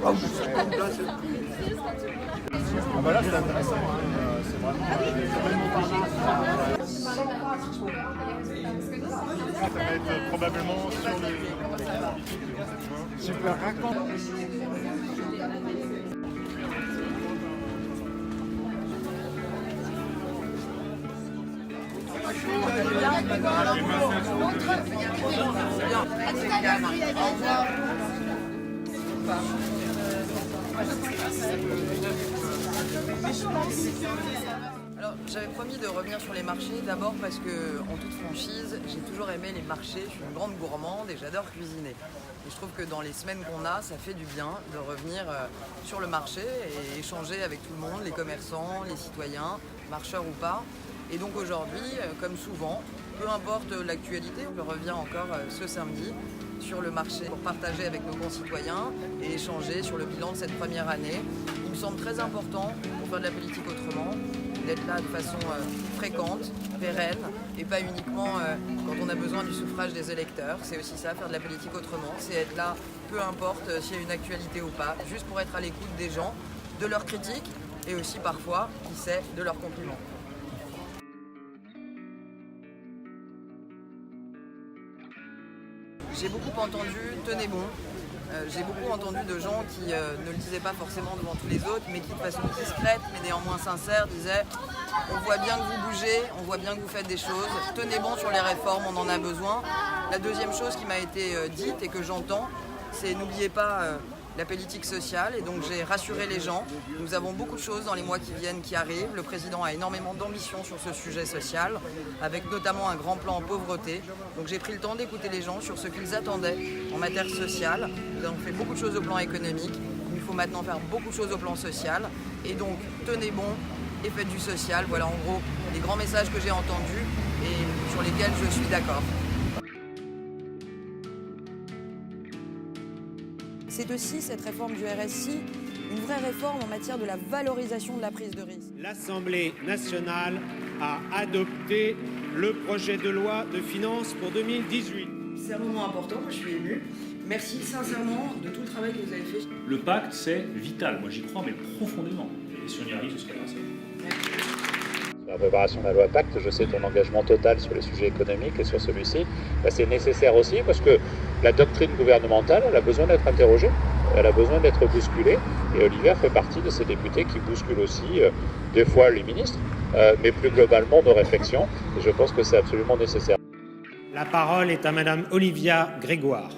Ah bah là c'est intéressant, hein. C'est vraiment ça va être probablement sur le super raconte. Alors, j'avais promis de revenir sur les marchés, d'abord parce que, en toute franchise, j'ai toujours aimé les marchés, je suis une grande gourmande et j'adore cuisiner. Et je trouve que dans les semaines qu'on a, ça fait du bien de revenir sur le marché et échanger avec tout le monde, les commerçants, les citoyens, marcheurs ou pas. Et donc aujourd'hui, comme souvent, peu importe l'actualité, je reviens encore ce samedi sur le marché pour partager avec nos concitoyens et échanger sur le bilan de cette première année. Il me semble très important pour faire de la politique autrement, d'être là de façon fréquente, pérenne, et pas uniquement quand on a besoin du suffrage des électeurs. C'est aussi ça, faire de la politique autrement, c'est être là, peu importe s'il y a une actualité ou pas, juste pour être à l'écoute des gens, de leurs critiques, et aussi parfois, qui sait, de leurs compliments. J'ai beaucoup entendu « tenez bon ». J'ai beaucoup entendu de gens qui ne le disaient pas forcément devant tous les autres, mais qui de façon discrète, mais néanmoins sincère, disaient « on voit bien que vous bougez, on voit bien que vous faites des choses, tenez bon sur les réformes, on en a besoin ». La deuxième chose qui m'a été dite et que j'entends, c'est « n'oubliez pas la politique sociale ». Et donc j'ai rassuré les gens. Nous avons beaucoup de choses dans les mois qui viennent qui arrivent. Le président a énormément d'ambition sur ce sujet social, avec notamment un grand plan en pauvreté. Donc j'ai pris le temps d'écouter les gens sur ce qu'ils attendaient en matière sociale. Nous avons fait beaucoup de choses au plan économique. Il faut maintenant faire beaucoup de choses au plan social. Et donc tenez bon et faites du social. Voilà en gros les grands messages que j'ai entendus et sur lesquels je suis d'accord. C'est aussi, cette réforme du RSI, une vraie réforme en matière de la valorisation de la prise de risque. L'Assemblée nationale a adopté le projet de loi de finances pour 2018. C'est un moment important, moi je suis ému. Merci sincèrement de tout le travail que vous avez fait. Le pacte, c'est vital. Moi j'y crois, mais profondément. Et si on y arrive, ce serait grâce à vous. La préparation de la loi Pacte, je sais ton engagement total sur les sujets économiques et sur celui-ci. C'est nécessaire aussi parce que la doctrine gouvernementale, elle a besoin d'être interrogée, elle a besoin d'être bousculée. Et Olivier fait partie de ces députés qui bousculent aussi des fois les ministres, mais plus globalement nos réflexions. Et je pense que c'est absolument nécessaire. La parole est à Madame Olivia Grégoire.